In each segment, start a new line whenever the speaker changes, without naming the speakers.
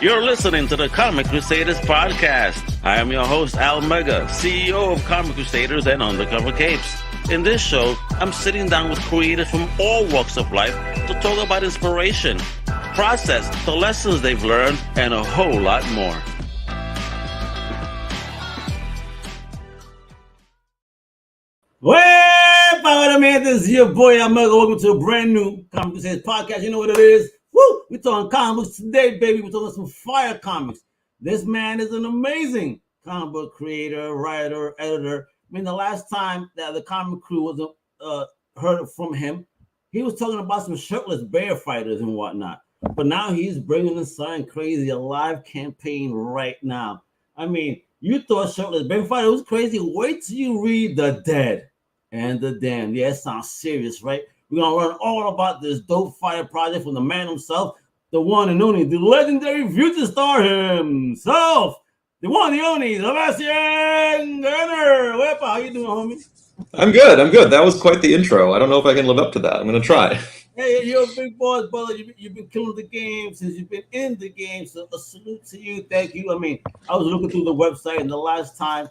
You're listening to the Comic Crusaders podcast. I am your host, Al Mega, CEO of Comic Crusaders and Undercover Capes. In this show, I'm sitting down with creators from all walks of life to talk about inspiration, process, the lessons they've learned, and a whole lot more.
Well, power man, this is your boy Al Mega. Welcome to a brand new Comic Crusaders podcast. You know what it is? Woo! We're talking comics today, baby. We're talking some fire comics. This man is an amazing comic book creator, writer, editor. I mean, the last time that the comic crew was heard from him, he was talking about some shirtless bear fighters and whatnot. But now he's bringing us something crazy, a live campaign right now. I mean, you thought shirtless bear fighter was crazy. Wait till you read The Dead and the Damned. Yeah, it sounds serious, right? We're going to learn all about this dope fire project from the man himself, the one and only, the legendary future star himself, the one, the only, Sebastian Girner. Wepa, how you doing, homie?
I'm good. That was quite the intro. I don't know if I can live up to that. I'm going to try.
Hey, you're a big boss, brother. You've been killing the game since you've been in the game, so a salute to you. Thank you. I mean, I was looking through the website, and the last time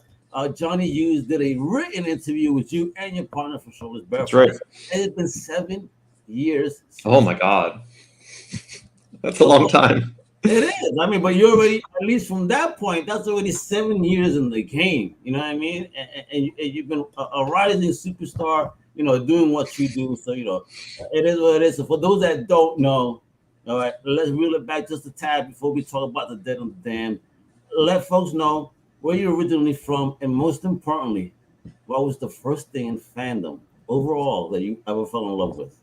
Johnny Hughes did a written interview with you and your partner for Shoulders Barefoot.
That's right.
And it's been 7 years.
Oh my God. That's a long time.
It is. I mean, but you're already, at least from that point, that's already 7 years in the game. You know what I mean? And you've been a rising superstar, you know, doing what you do. So, you know, it is what it is. So for those that don't know, all right, let's reel it back just a tad before we talk about The Dead and the Damned. Let folks know where you're originally from, and most importantly, what was the first thing in fandom overall that you ever fell in love with?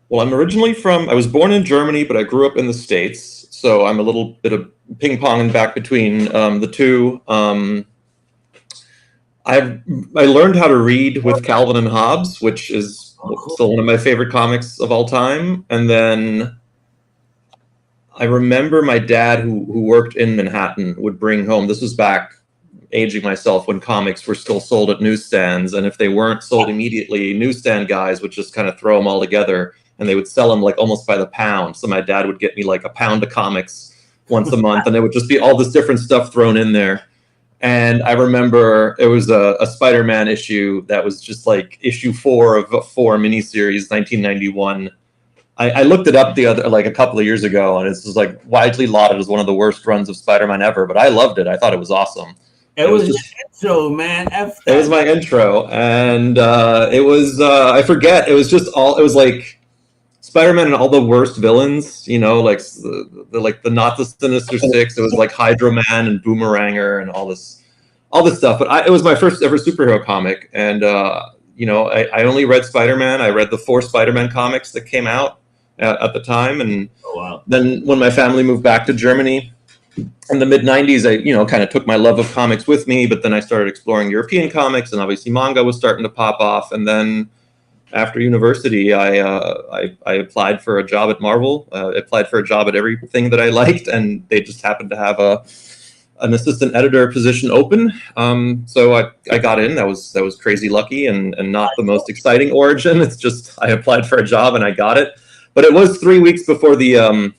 Well, I was born in Germany, but I grew up in the States. So I'm a little bit of ping-ponging back between the two. I learned how to read with Calvin and Hobbes, which is still one of my favorite comics of all time. And then I remember my dad, who worked in Manhattan, would bring home, this was back, aging myself, when comics were still sold at newsstands. And if they weren't sold immediately, newsstand guys would just kind of throw them all together, and they would sell them like almost by the pound. So my dad would get me like a pound of comics once a month, and it would just be all this different stuff thrown in there. And I remember it was a Spider-Man issue that was just like issue 4 of a 4 miniseries, 1991. I looked it up a couple of years ago, and it's just like widely lauded as one of the worst runs of Spider-Man ever. But I loved it. I thought it was awesome.
It was your intro, man.
It was my intro, and it was I forget. It was like Spider-Man and all the worst villains. You know, like the not the Sinister Six. It was like Hydro Man and Boomeranger and all this stuff. But it was my first ever superhero comic, and you know, I only read Spider-Man. I read the 4 Spider-Man comics that came out at the time, and then when my family moved back to Germany in the mid-90s, I, you know, kind of took my love of comics with me, but then I started exploring European comics, and obviously manga was starting to pop off. And then after university, I applied for a job at Marvel. I applied for a job at everything that I liked, and they just happened to have an assistant editor position open. So I got in. That was crazy lucky, and not the most exciting origin. It's just I applied for a job and I got it. But it was 3 weeks before the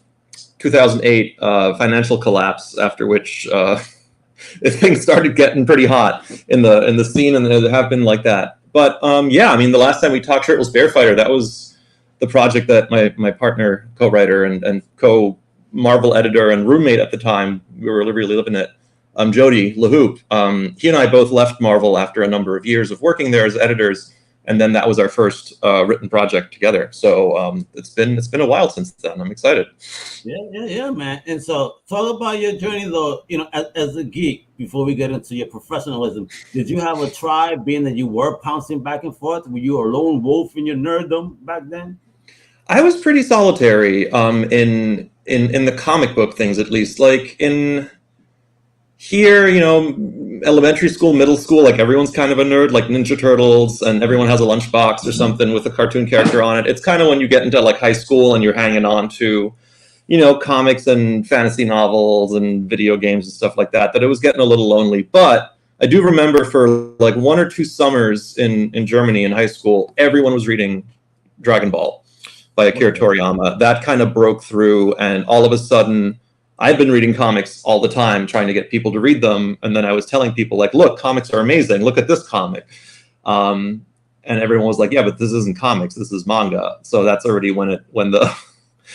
2008 financial collapse, after which things started getting pretty hot in the scene, and there have been like that. But yeah, I mean, the last time we talked Shirtless Bear Fighter, that was the project that my partner, co-writer and co-Marvel editor and roommate at the time, we were really living it, Jody LaHoop. He and I both left Marvel after a number of years of working there as editors, and then that was our first written project together. So it's been a while since then. I'm excited.
Yeah, man. And so talk about your journey, though. You know, as a geek, before we get into your professionalism, did you have a tribe, being that you were pouncing back and forth? Were you a lone wolf in your nerddom back then?
I was pretty solitary in the comic book things, at least. Like in here, you know, elementary school, middle school, like everyone's kind of a nerd, like Ninja Turtles, and everyone has a lunchbox or something with a cartoon character on it. It's kind of when you get into like high school and you're hanging on to, you know, comics and fantasy novels and video games and stuff like that, that it was getting a little lonely. But I do remember for like 1 or 2 summers in Germany in high school, everyone was reading Dragon Ball. by Akira Toriyama. That kind of broke through, and all of a sudden, I've been reading comics all the time, trying to get people to read them, and then I was telling people, like, look, comics are amazing. Look at this comic. And everyone was like, yeah, but this isn't comics. This is manga. So that's already when the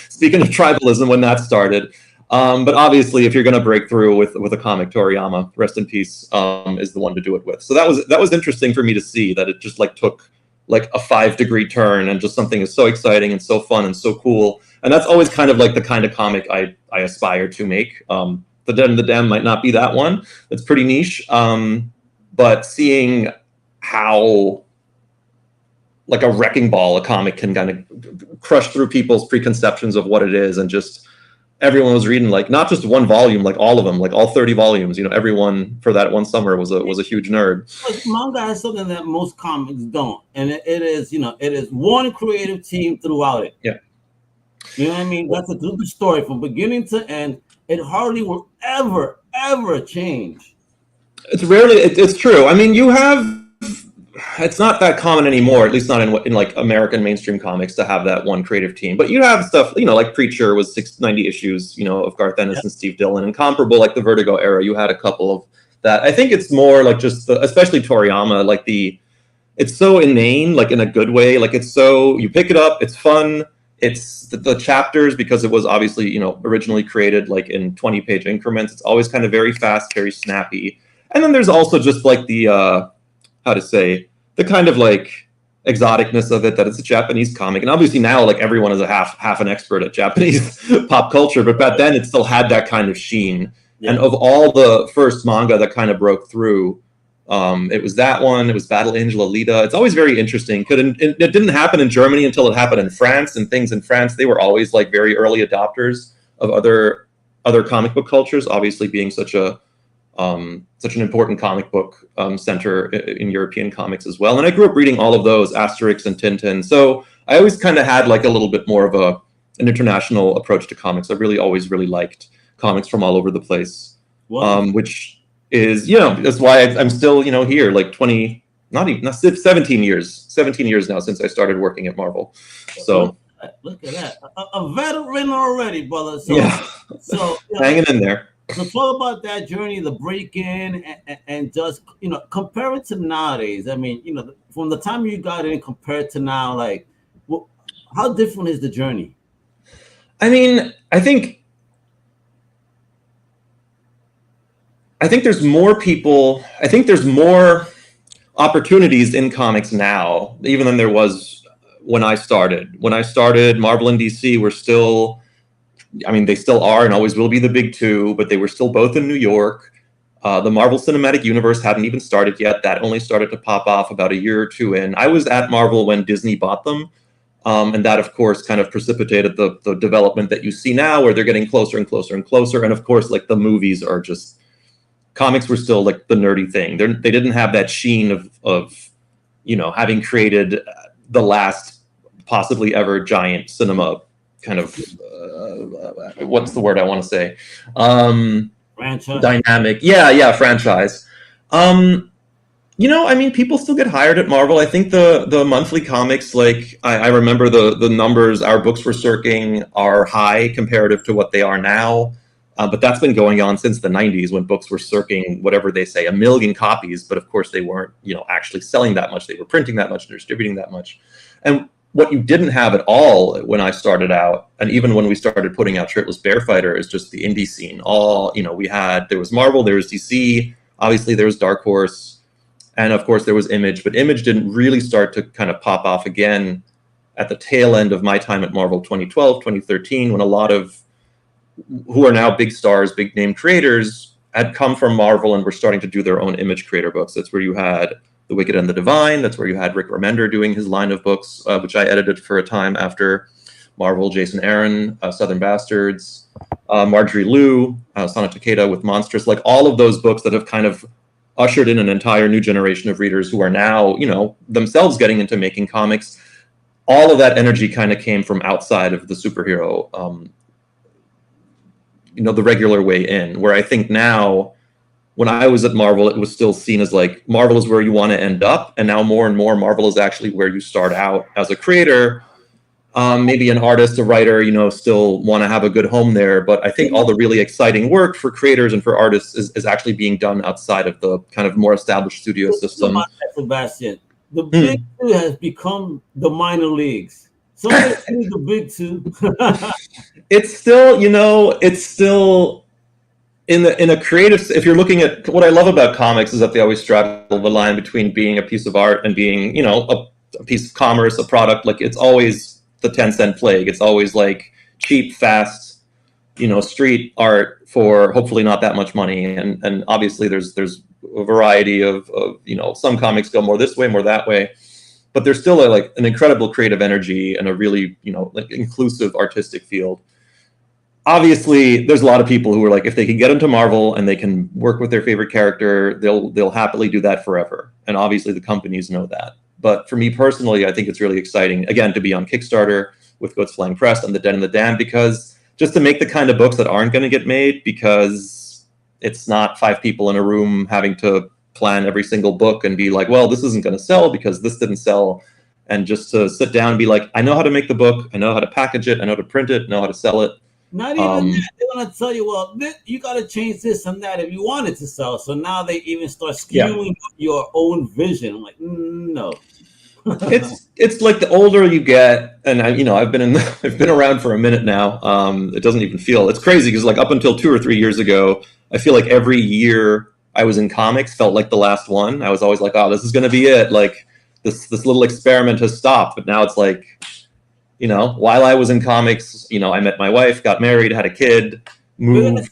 speaking of tribalism, when that started. But obviously, if you're going to break through with a comic, Toriyama, rest in peace, is the one to do it with. So that was interesting for me to see that it just like took like a 5-degree turn, and just something is so exciting and so fun and so cool. And that's always kind of like the kind of comic I aspire to make. The Den of the Dam might not be that one. It's pretty niche. But seeing how like a wrecking ball a comic can kind of crush through people's preconceptions of what it is, and just everyone was reading like not just one volume, like all of them, like all 30 volumes. Everyone for that one summer was a huge nerd.
Manga has something that most comics don't, and it is one creative team throughout it.
Yeah,
you know what I mean. That's a true story from beginning to end. It hardly will ever change.
It's rarely. It's true. I mean, you have. It's not that common anymore, at least not in like American mainstream comics, to have that one creative team. But you have stuff, like Preacher was 690 issues, of Garth Ennis and Steve Dillon, and comparable like the Vertigo era. You had a couple of that. I think it's more like just especially Toriyama, like it's so inane, like in a good way. Like it's so, you pick it up, it's fun. It's the chapters, because it was obviously, originally created like in 20-page increments. It's always kind of very fast, very snappy. And then there's also just like the the kind of like exoticness of it, that it's a Japanese comic. And obviously now like everyone is a half an expert at Japanese pop culture, but back then it still had that kind of sheen. Yeah. And of all the first manga that kind of broke through, it was that one. It was Battle Angel Alita. It's always very interesting. It didn't happen in Germany until it happened in France, and things in France, they were always like very early adopters of other comic book cultures, obviously being such an important comic book center in European comics as well. And I grew up reading all of those, Asterix and Tintin. So I always kind of had like a little bit more of an international approach to comics. I always really liked comics from all over the place, which is, that's why I'm still, here like 17 years now since I started working at Marvel. So
look at that. A veteran already, brother. So,
yeah.
So
hanging in there.
So talk about that journey, the break-in, and just, compare it to nowadays. I mean, from the time you got in compared to now, like, how different is the journey?
I mean, I think there's more people. I think there's more opportunities in comics now, even than there was when I started. When I started, Marvel and DC were still... I mean, they still are and always will be the big two, but they were still both in New York. The Marvel Cinematic Universe hadn't even started yet. That only started to pop off about a year or two in. I was at Marvel when Disney bought them. And that, of course, kind of precipitated the development that you see now, where they're getting closer and closer and closer. And of course, like the movies are just... Comics were still like the nerdy thing. They didn't have that sheen of having created the last possibly ever giant cinema kind of what's the word I want to say?
Franchise.
Dynamic. Yeah, franchise. I mean, people still get hired at Marvel. I think the monthly comics, like I remember the numbers our books were circling are high comparative to what they are now. But that's been going on since the 90s, when books were circling, whatever they say, 1 million copies. But of course they weren't, actually selling that much. They were printing that much, distributing that much. And what you didn't have at all when I started out, and even when we started putting out Shirtless Bear Fighter, is just the indie scene. There was Marvel, there was DC, obviously there was Dark Horse, and of course there was Image. But Image didn't really start to kind of pop off again at the tail end of my time at Marvel, 2012, 2013, when a lot of who are now big stars, big name creators, had come from Marvel and were starting to do their own Image creator books. That's where you had The Wicked and the Divine. That's where you had Rick Remender doing his line of books, which I edited for a time after Marvel. Jason Aaron, Southern Bastards, Marjorie Liu, Sana Takeda with Monstrous. Like all of those books that have kind of ushered in an entire new generation of readers who are now, themselves getting into making comics. All of that energy kind of came from outside of the superhero, the regular way in, where I think now, when I was at Marvel, it was still seen as like, Marvel is where you want to end up. And now more and more, Marvel is actually where you start out as a creator. maybe an artist, a writer, still want to have a good home there. But I think all the really exciting work for creators and for artists is actually being done outside of the kind of more established studio system.
Sebastian, the big two has become the minor leagues. Somebody do the big two.
It's still in a creative. If you're looking at what I love about comics is that they always straddle the line between being a piece of art and being, a piece of commerce, a product. Like it's always the 10-cent plague. It's always like cheap, fast, street art for hopefully not that much money. And obviously there's a variety of some comics go more this way, more that way, but there's still an incredible creative energy and a really, inclusive artistic field. Obviously there's a lot of people who are like, if they can get into Marvel and they can work with their favorite character, they'll happily do that forever. And obviously the companies know that. But for me personally, I think it's really exciting, again, to be on Kickstarter with Goats Flying Press and The Dead and the Damned, because just to make the kind of books that aren't going to get made, because it's not 5 people in a room having to plan every single book and be like, well, this isn't going to sell because this didn't sell. And just to sit down and be like, I know how to make the book. I know how to package it. I know how to print it. I know how to sell it.
Not even that. They're going to tell you, well, you got to change this and that if you want it to sell. So now they even start skewing your own vision. I'm like, no.
It's like the older you get, and I've been around for a minute now. It doesn't even feel, it's crazy because like up until 2 or 3 years ago, I feel like every year I was in comics felt like the last one. I was always like, oh, this is going to be it. Like this little experiment has stopped. But now it's like, while I was in comics, I met my wife, got married, had a kid, moved,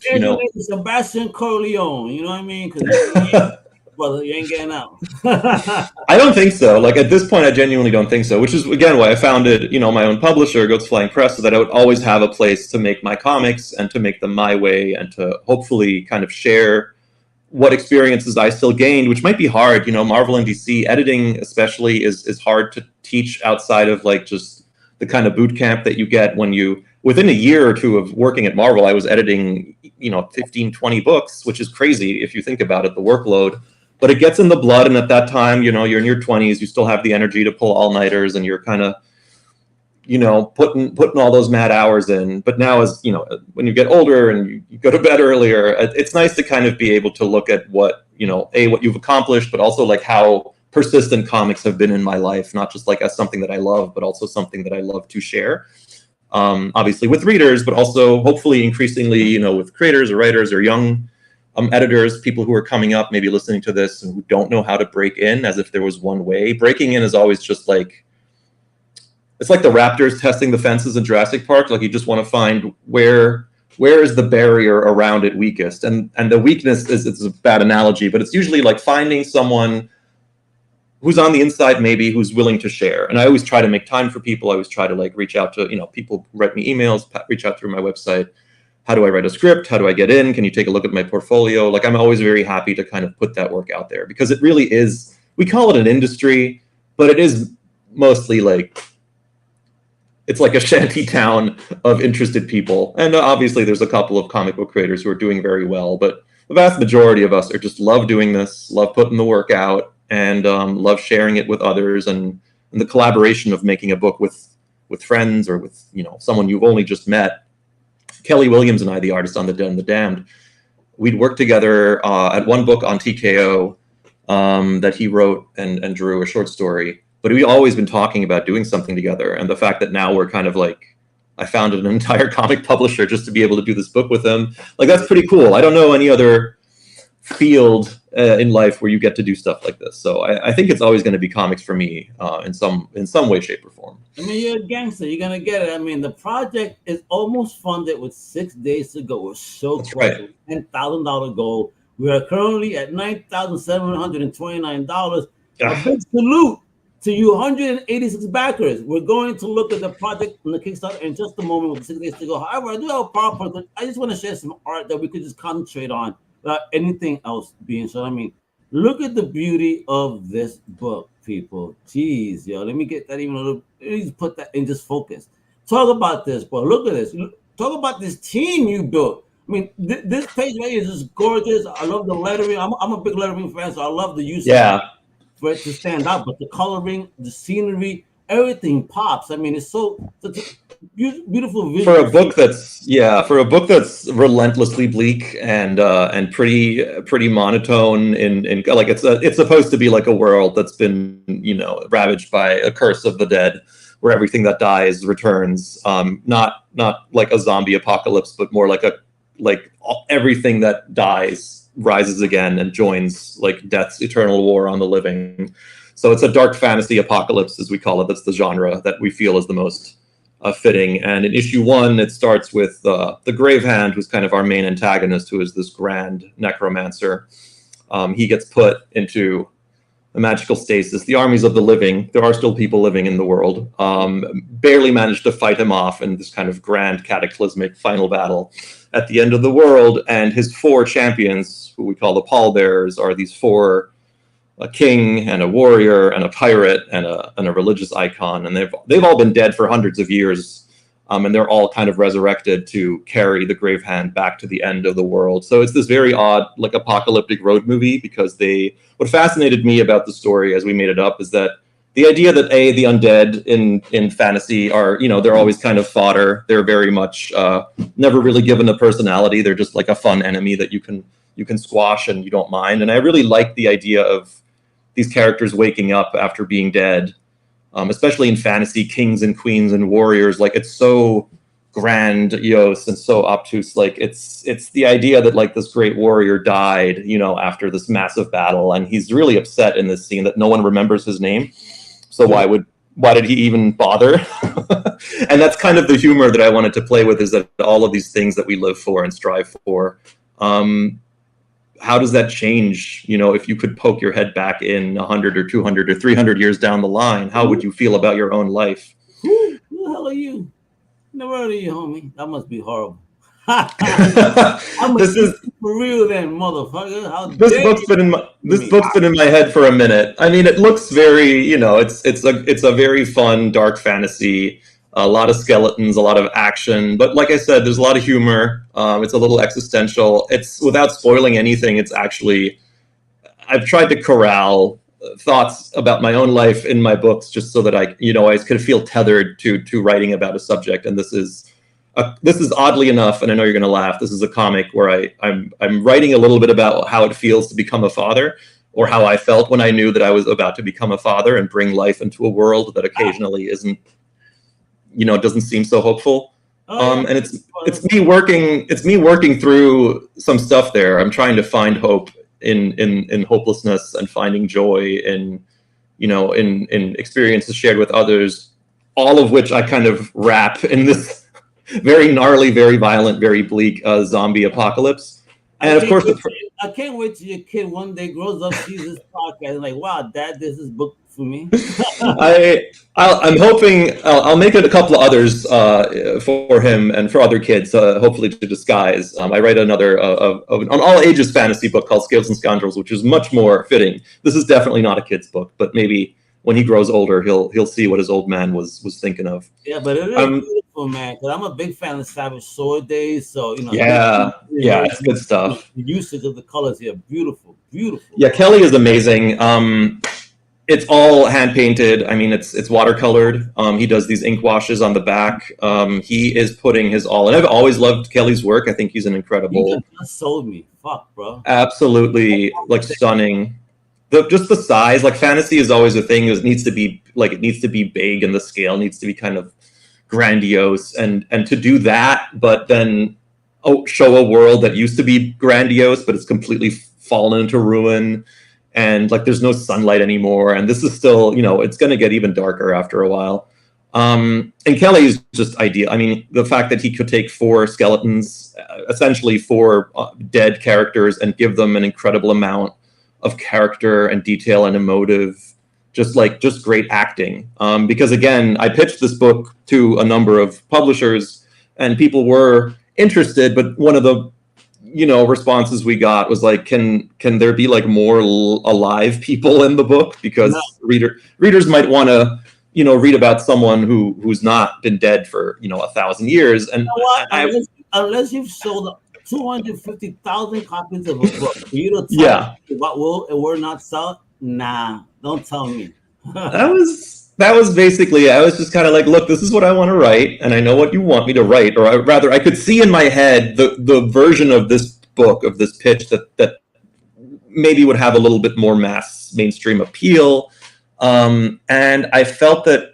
Sebastian Corleone, you know what I mean? Brother, you ain't getting out.
I don't think so. Like at this point, I genuinely don't think so, which is, again, why I founded, my own publisher, Goats Flying Press, so that I would always have a place to make my comics and to make them my way and to hopefully kind of share what experiences I still gained, which might be hard. Marvel and DC editing especially is hard to teach outside of like just the kind of boot camp that you get when within a year or two of working at Marvel, I was editing, 15, 20 books, which is crazy if you think about it, the workload. But it gets in the blood, and at that time, you're in your 20s, you still have the energy to pull all-nighters, and you're kind of, putting all those mad hours in. But now, as when you get older and you go to bed earlier, it's nice to kind of be able to look at what what you've accomplished, but also like how persistent comics have been in my life, not just like as something that I love, but also something that I love to share. Obviously with readers, but also hopefully increasingly, with creators or writers or young editors, people who are coming up, maybe listening to this and who don't know how to break in, as if there was one way. Breaking in is always just like, it's like the Raptors testing the fences in Jurassic Park. Like you just want to find where is the barrier around it weakest. And the weakness it's a bad analogy, but it's usually like finding someone who's on the inside, maybe, who's willing to share. And I always try to make time for people. I always try to like reach out to, people who write me emails, reach out through my website. How do I write a script? How do I get in? Can you take a look at my portfolio? Like I'm always very happy to kind of put that work out there because it really is, we call it an industry, but it is mostly like, it's like a shanty town of interested people. And obviously there's a couple of comic book creators who are doing very well, but the vast majority of us are just love doing this, love putting the work out, and love sharing it with others, and the collaboration of making a book with friends or with someone you've only just met. Kelly Williams and I, the artist on The Dead and the Damned, we'd worked together at one book on TKO that he wrote and drew, a short story. But we've always been talking about doing something together, and the fact that now we're kind of like, I founded an entire comic publisher just to be able to do this book with him. Like that's pretty cool. I don't know any other field in life where you get to do stuff like this. So I think it's always going to be comics for me in some way, shape, or form.
I mean, you're a gangster. You're going to get it. I mean, the project is almost funded with 6 days to go. We're so close. Right. $10,000 goal. We are currently at $9,729. A big salute to you 186 backers. We're going to look at the project on the Kickstarter in just a moment with 6 days to go. However, I do have a PowerPoint. I just want to share some art that we could just concentrate on without anything else being shown. I mean, look at the beauty of this book, people. Jeez, yo. Let me get that even a little. Let me just put that in just focus. Talk about this, bro. Look at this. Talk about this team you built. I mean, this page right here is just gorgeous. I love the lettering. I'm a big lettering fan, so I love the use of it for it to stand out. But the coloring, the scenery, everything pops. I mean, it's such a beautiful vision.
For a book that's relentlessly bleak and pretty monotone in like it's supposed to be like a world that's been, you know, ravaged by a curse of the dead, where everything that dies returns. Not like a zombie apocalypse, but more like everything that dies rises again and joins like death's eternal war on the living. So it's a dark fantasy apocalypse, as we call it. That's the genre that we feel is the most fitting. And in issue 1, it starts with the Grave Hand, who's kind of our main antagonist, who is this grand necromancer. He gets put into a magical stasis. The armies of the living, there are still people living in the world, barely managed to fight him off in this kind of grand cataclysmic final battle at the end of the world. And his 4 champions, who we call the pallbearers, are these 4, a king and a warrior and a pirate and a religious icon, and they've all been dead for hundreds of years, and they're all kind of resurrected to carry the Grave Hand back to the end of the world. So it's this very odd, like, apocalyptic road movie, because what fascinated me about the story as we made it up is that the idea that the undead in fantasy are, you know, they're always kind of fodder. They're very much never really given a personality. They're just like a fun enemy that you can squash and you don't mind. And I really like the idea of these characters waking up after being dead, especially in fantasy, kings and queens and warriors. Like, it's so grandiose and so obtuse. Like, it's the idea that, like, this great warrior died, you know, after this massive battle, and he's really upset in this scene that no one remembers his name. So why did he even bother? And that's kind of the humor that I wanted to play with, is that all of these things that we live for and strive for, how does that change? You know, if you could poke your head back in 100 or 200 or 300 years down the line, how would you feel about your own life?
Who the hell are you? Never heard of you, homie. That must be horrible.
This is
for real, then, motherfucker.
This book's been in my head for a minute. I mean, it looks very, you know, it's a very fun dark fantasy. A lot of skeletons, a lot of action, but like I said, there's a lot of humor. It's a little existential. It's, without spoiling anything, it's actually, I've tried to corral thoughts about my own life in my books, just so that I could feel tethered to writing about a subject. And this is oddly enough, and I know you're going to laugh, this is a comic where I'm writing a little bit about how it feels to become a father, or how I felt when I knew that I was about to become a father and bring life into a world that occasionally isn't, you know, doesn't seem so hopeful. And it's me working through some stuff there. I'm trying to find hope in hopelessness, and finding joy in, you know, in experiences shared with others, all of which I kind of wrap in this very gnarly, very violent, very bleak zombie apocalypse. And of course,
I can't wait till your kid one day grows up, sees this podcast, and like, wow, Dad, this is book for me.
I'm hoping I'll make it a couple of others for him and for other kids, hopefully to disguise. I write another an all ages fantasy book called Scales and Scoundrels, which is much more fitting. This is definitely not a kid's book, but maybe when he grows older, he'll see what his old man was thinking of.
Yeah, but it is beautiful, man. Because I'm a big fan of Savage Sword Days, so, you know.
Yeah, it's good stuff.
The usage of the colors here, beautiful.
Yeah, Kelly is amazing. It's all hand painted. I mean, it's watercolored. He does these ink washes on the back. He is putting his all, and I've always loved Kelly's work. I think he's an incredible.
You just sold me, fuck, bro.
Absolutely, like, stunning. Just the size, like, fantasy is always a thing. It needs to be big, and the scale needs to be kind of grandiose, and to do that, but then show a world that used to be grandiose, but it's completely fallen into ruin. And, like, there's no sunlight anymore, and this is still, you know, it's going to get even darker after a while. And Kelly is just ideal. I mean, the fact that he could take 4 skeletons, essentially 4 dead characters, and give them an incredible amount of character and detail and emotive, just great acting. Because, again, I pitched this book to a number of publishers, and people were interested, but one of the, you know, responses we got was like, can there be, like, more alive people in the book? Because readers might want to, you know, read about someone who's not been dead for, you know, 1,000 years. And
you know, unless you've sold 250,000 copies of a book, for you to tell me what will and will not sell, nah, don't tell me.
That was that was basically, I was just kind of like, look, this is what I want to write, and I know what you want me to write, or rather, I could see in my head the version of this book, of this pitch that maybe would have a little bit more mainstream appeal, and I felt that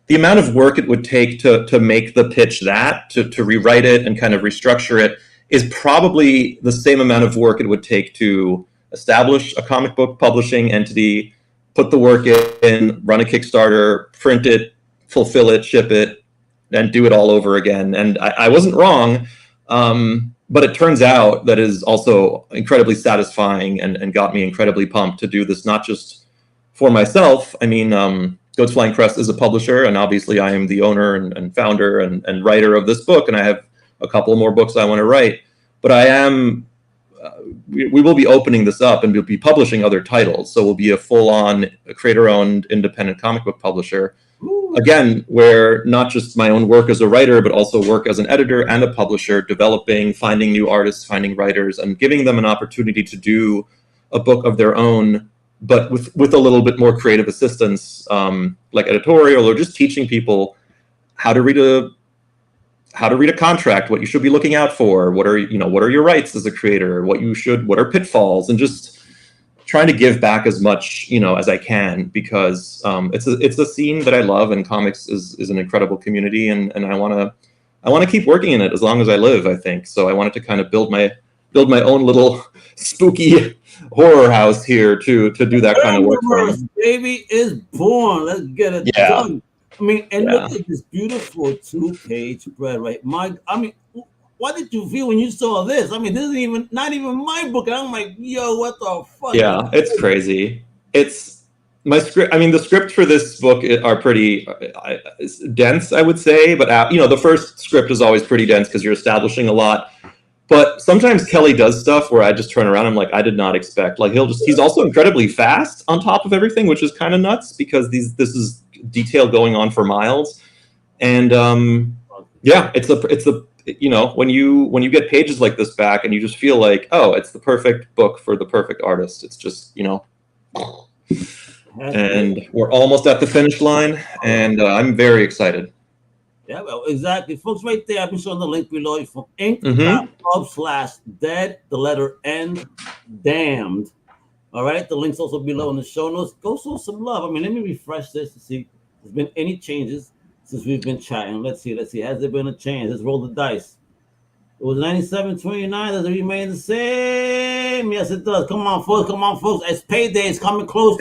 the amount of work it would take to make the pitch to rewrite it and kind of restructure it is probably the same amount of work it would take to establish a comic book publishing entity, put the work in, run a Kickstarter, print it, fulfill it, ship it, and do it all over again. And I wasn't wrong, but it turns out that is also incredibly satisfying and got me incredibly pumped to do this, not just for myself. I mean, Goats Flying Crest is a publisher, and obviously I am the owner and founder and writer of this book, and I have a couple more books I want to write. But I am... we will be opening this up, and we'll be publishing other titles. So we'll be a full-on creator-owned independent comic book publisher. Ooh. Again, where not just my own work as a writer, but also work as an editor and a publisher, developing, finding new artists, finding writers, and giving them an opportunity to do a book of their own, but with a little bit more creative assistance, like editorial, or just teaching people how to read a contract, what you should be looking out for, what are your rights as a creator, what are pitfalls, and just trying to give back as much, as I can, because it's a scene that I love, and comics is an incredible community, and I want to keep working in it as long as I live, I think. So I wanted to kind of build my own little spooky horror house here to do that kind of work from.
Baby is born. Let's get it done. I mean, and look at this beautiful 2-page spread, right? What did you feel when you saw this? I mean, this is not even my book, and I'm like, yo, what the fuck?
Yeah, it's crazy. It's my script. I mean, the scripts for this book are pretty dense, I would say. But the first script is always pretty dense because you're establishing a lot. But sometimes Kelly does stuff where I just turn around and I'm like, I did not expect. Like he's also incredibly fast on top of everything, which is kind of nuts because this is detail going on for miles. And it's when you get pages like this back and you just feel like, oh, it's the perfect book for the perfect artist. It's just, and we're almost at the finish line, and I'm very excited.
Yeah, well, exactly. Folks, right there, I've been showing the link below from ink.club/dead, the letter N, damned. All right, the link's also below in the show notes. Go show some love. I mean, let me refresh this to see if there's been any changes since we've been chatting. Let's see. Has there been a change? Let's roll the dice. It was 97.29. Does it remain the same? Yes, it does. Come on, folks. It's payday. It's coming close.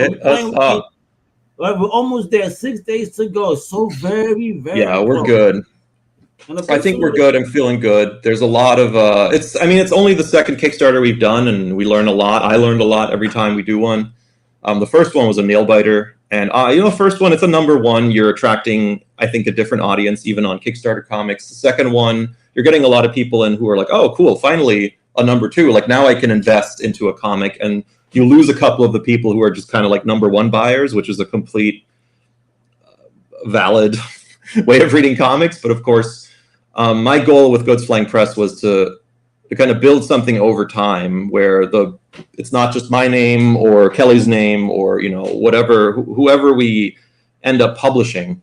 Right, we're almost there. 6 days to go. So very, very
close. We're good. I think we're good. I'm feeling good. There's a lot of it's only the second Kickstarter we've done, and we learn a lot. I learned a lot every time we do one. The first one was a nail biter, and first one, it's a number one. You're attracting, I think, a different audience even on Kickstarter comics. The second one, you're getting a lot of people in who are like, oh, cool, finally a number two. Like now I can invest into a comic, and you lose a couple of the people who are just kind of like number one buyers, which is a complete valid way of reading comics. But of course, my goal with Goats Flying Press was to kind of build something over time where it's not just my name or Kelly's name or whoever we end up publishing.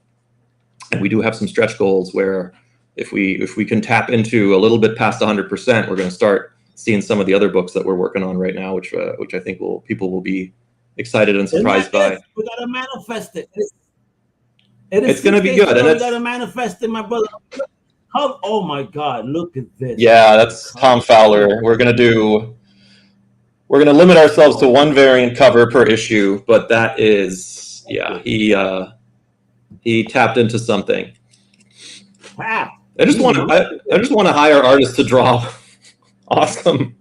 And we do have some stretch goals where if we can tap into a little bit past 100%, we're going to start seeing some of the other books that we're working on right now, which I think people will be excited and surprised by.
We gotta manifest it.
It's going to be good, and
we gotta manifest it, my brother. Oh my God! Look at this.
Yeah, that's Tom Fowler. We're gonna limit ourselves to one variant cover per issue, but that is he tapped into something.
Wow.
I just want to hire artists to draw awesome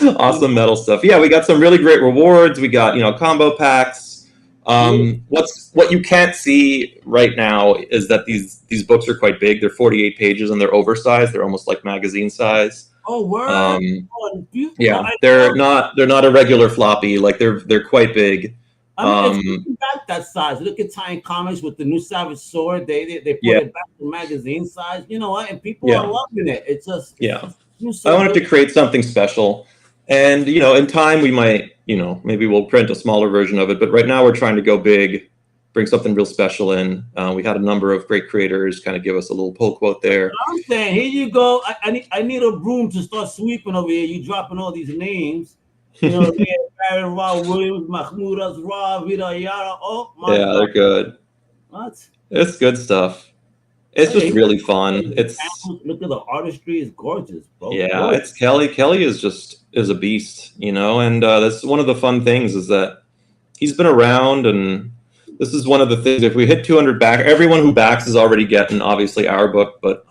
metal stuff. Yeah, we got some really great rewards. We got combo packs. What you can't see right now is that these books are quite big. They're 48 pages and they're oversized. They're almost like magazine size.
Oh, word.
Yeah, they're not a regular floppy. Like they're quite big.
If you got that size, look at Time Comics with the new Savage Sword. They put it back to magazine size. You know what? And people are loving it. It's just
I wanted to create something special, and in time we might maybe we'll print a smaller version of it. But right now we're trying to go big, bring something real special in. We had a number of great creators kind of give us a little pull quote there.
I'm saying, here you go. I need a broom to start sweeping over here. You dropping all these names. You know, Barry Raw Williams, Mahmoud Azra, Vida Yara. Oh my God.
They're good.
What?
It's good stuff. It's just really fun. It's
look at the artistry; it's gorgeous, bro.
Yeah,
gorgeous.
It's Kelly. Kelly is a beast, you know, and that's one of the fun things is that he's been around, and this is one of the things. If we hit 200 back, everyone who backs is already getting obviously our book, but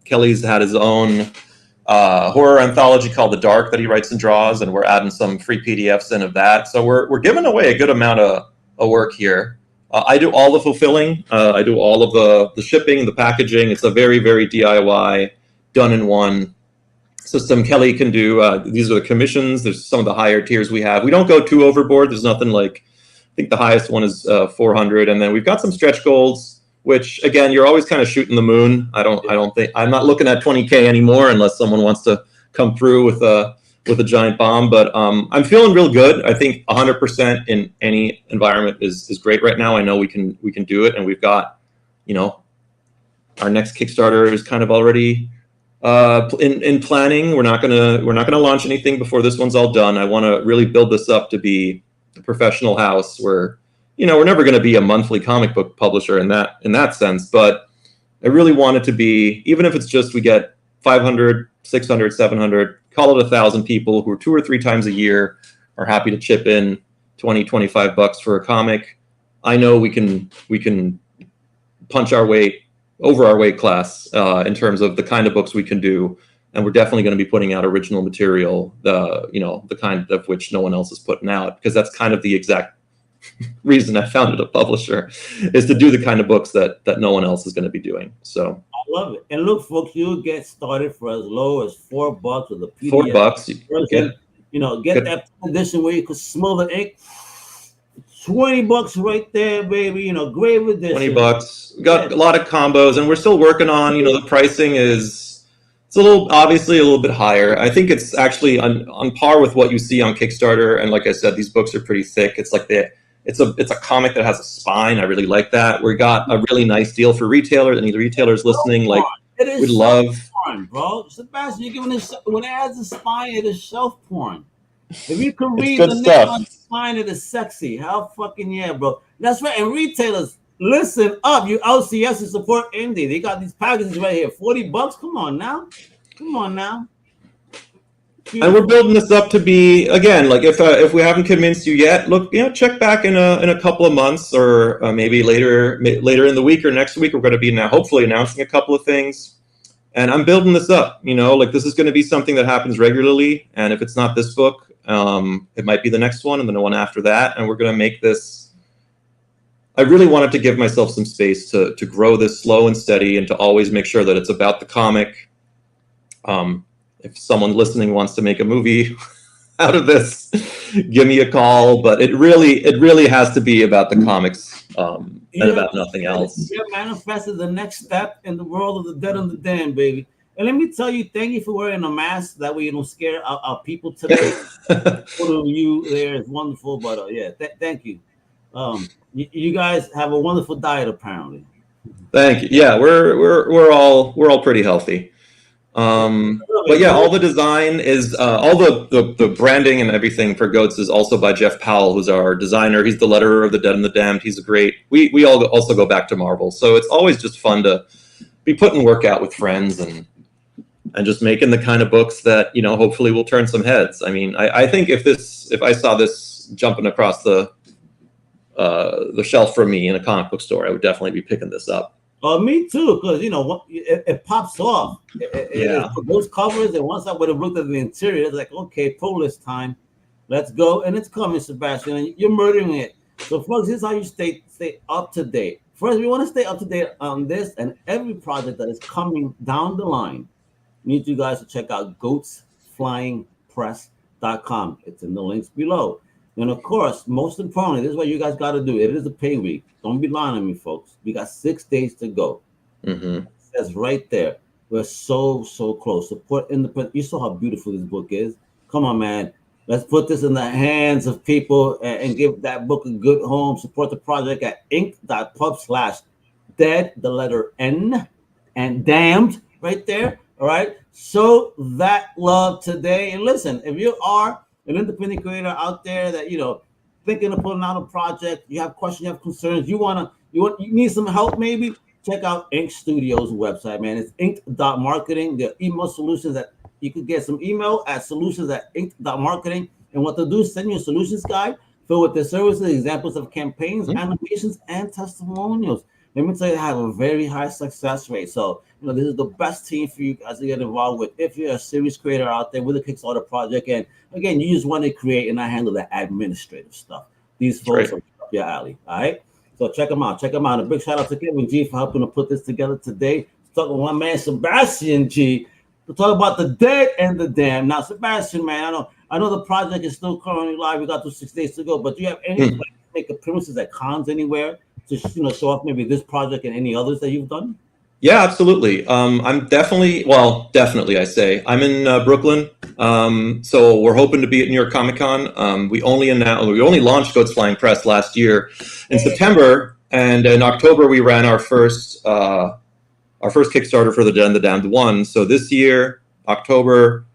Kelly's had his own horror anthology called The Dark that he writes and draws, and we're adding some free PDFs in of that. So we're giving away a good amount of work here. I do all the fulfilling. I do all of the shipping, the packaging. It's a very, very DIY, done-in-one system. Kelly can do, these are the commissions. There's some of the higher tiers we have. We don't go too overboard. There's nothing like, I think the highest one is 400. And then we've got some stretch goals, which, again, you're always kind of shooting the moon. I'm not looking at 20K anymore unless someone wants to come through with a giant bomb, but I'm feeling real good. I think 100% in any environment is great right now. I know we can do it, and we've got, you know, our next Kickstarter is kind of already in planning. We're not gonna launch anything before this one's all done. I want to really build this up to be a professional house where, you know, we're never going to be a monthly comic book publisher in that sense, but I really want it to be, even if it's just we get 500, 600, 700, call it 1,000 people who 2 or 3 times a year are happy to chip in 20, 25 bucks for a comic. I know we can punch our weight over our weight class in terms of the kind of books we can do, and we're definitely going to be putting out original material, the kind of which no one else is putting out, because that's kind of the exact reason I founded a publisher, is to do the kind of books that no one else is going to be doing. So
I love it. And look, folks, you'll get started for as low as $4 with a PDF.
$4.
You know, get that edition where you can smell the ink. $20 right there, baby. You know, great edition.
$20. We got a lot of combos, and we're still working on. You know, the pricing it's obviously a little bit higher. I think it's actually on par with what you see on Kickstarter. And like I said, these books are pretty thick. It's like it's a comic that has a spine. I really like that. We got a really nice deal for retailers. Any retailers listening, like, we'd love.
Porn, bro. Sebastian, you're giving this, when it has a spine, it is shelf porn. If you can read the name on the spine, it is sexy. How fucking yeah, bro. That's right. And retailers, listen up. You LCS and support indie. They got these packages right here. $40. Come on now.
And we're building this up to be, again, like if we haven't convinced you yet, look, you know, check back in a couple of months, or maybe later in the week or next week. We're going to be now hopefully announcing a couple of things, and I'm building this up. You know, like, this is going to be something that happens regularly, and if it's not this book, it might be the next one and then the one after that, and we're going to make this. I really wanted to give myself some space to grow this slow and steady, and to always make sure that it's about the comic. If someone listening wants to make a movie out of this, give me a call. But it really has to be about the comics and about nothing else.
You're manifesting the next step in the world of the dead and the damned, baby. And let me tell you, thank you for wearing a mask. That way you don't scare our people today. All of you there is wonderful. But thank you. You guys have a wonderful diet, apparently.
Thank you. Yeah, we're all pretty healthy. But yeah, all the design is all the branding and everything for Goats is also by Jeff Powell, who's our designer. He's the letterer of The Dead and the Damned. He's a great. We all also go back to Marvel, so it's always just fun to be putting work out with friends and just making the kind of books that, you know, hopefully will turn some heads. I mean, I think if I saw this jumping across the shelf for me in a comic book store, I would definitely be picking this up.
Me too, because, you know, it pops off. Those covers, and once I would have looked at the interior, it's like, okay, pro list time, let's go, and it's coming, Sebastian, and you're murdering it. So, folks, this is how you stay up to date. First, we want to stay up to date on this and every project that is coming down the line. I need you guys to check out goatsflyingpress.com. It's in the links below. And of course, most importantly, this is what you guys got to do. It is a pay week. Don't be lying to me, folks. We got 6 days to go.
Mm-hmm.
It says right there. We're so close. Support independent. You saw how beautiful this book is. Come on, man. Let's put this in the hands of people and give that book a good home. Support the project at ink.pub/dead, the letter N, and damned right there. All right. Show that love today. And listen, if you are an independent creator out there that, thinking of putting out a project, you have questions, you have concerns, you need some help, maybe check out Ink Studios website, man. It's ink.marketing. There are email solutions that you could get some email at solutions@ink.marketing. And what they'll do is send you a solutions guide filled with their services, examples of campaigns, animations, and testimonials. Let me tell you, they have a very high success rate. So, this is the best team for you guys to get involved with if you're a series creator out there with a Kickstarter project. And again, you just want to create and not handle the administrative stuff. These folks are up your alley. All right. So check them out. A big shout out to Kevin G for helping to put this together today. Talking with my man Sebastian G to talk about the dead and the damned. Now, Sebastian, man, I know the project is still currently live. We got 6 days to go, but do you have any make appearances at cons anywhere to show off maybe this project and any others that you've done?
Yeah, absolutely. I'm definitely, I say, I'm in Brooklyn. So we're hoping to be at New York Comic Con. We only launched Goats Flying Press last year in September, and in October we ran our first Kickstarter for the Dead and the Damned 1. So this year, October,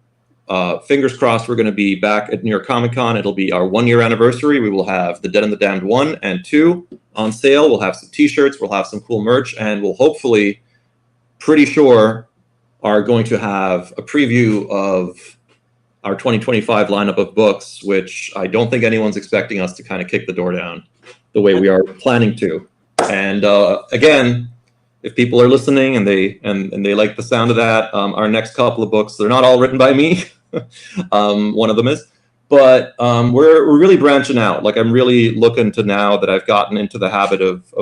fingers crossed, we're going to be back at New York Comic Con. It'll be our 1 year anniversary. We will have the Dead and the Damned 1 and 2 on sale. We'll have some t-shirts. We'll have some cool merch, and we'll hopefully, pretty sure, are going to have a preview of our 2025 lineup of books, which I don't think anyone's expecting us to kind of kick the door down the way we are planning to. And again, if people are listening and they like the sound of that, our next couple of books, they're not all written by me. One of them is, but we're really branching out. Like, I'm really looking to, now that I've gotten into the habit of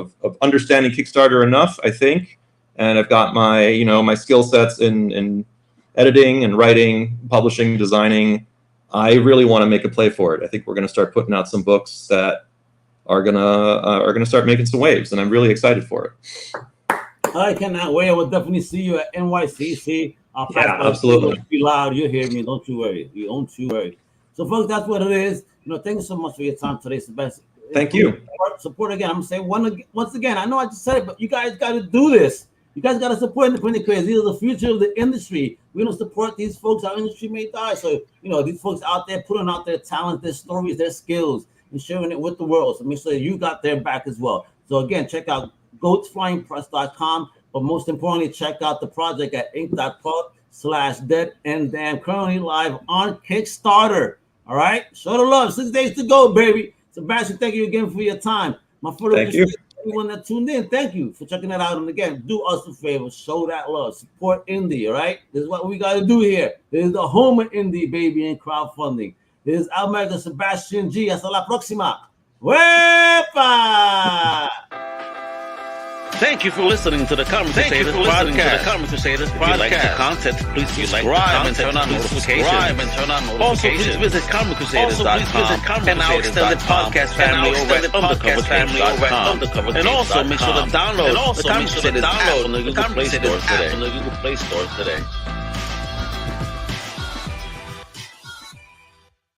understanding Kickstarter enough, I think, and I've got my my skill sets in editing and writing, publishing, designing. I really want to make a play for it. I think we're going to start putting out some books that are gonna start making some waves, and I'm really excited for it.
I cannot wait. I will definitely see you at NYCC.
Yeah, absolutely.
Be loud. You hear me. Don't you worry. So, folks, that's what it is. Thank you so much for your time today, Sebastian.
Thank you.
Support again. I'm going to say once again, I know I just said it, but you guys got to do this. You guys got to support independent creators. These are the future of the industry. We don't support these folks. Our industry may die. So, these folks out there putting out their talent, their stories, their skills, and sharing it with the world. So make sure you got their back as well. So, again, check out goatsflyingpress.com. But most importantly, check out the project at ink.pub/dead-and-damned, currently live on Kickstarter. All right? Show the love. 6 days to go, baby. Sebastian, thank you again for your time.
Thank you.
Everyone that tuned in, thank you for checking that out. And again, do us a favor. Show that love. Support indie, all right? This is what we got to do here. This is the home of indie, baby, and crowdfunding. This is Almega Sebastian G. Hasta la próxima. Wepa!
Thank you for listening to the Comic Crusaders podcast. If you like the content, please subscribe and turn on notifications. Also, please visit comiccrusaders.shop and our extended podcast family over at Undercover. And also make sure to download the Comic Crusaders app on the Google Play Store today.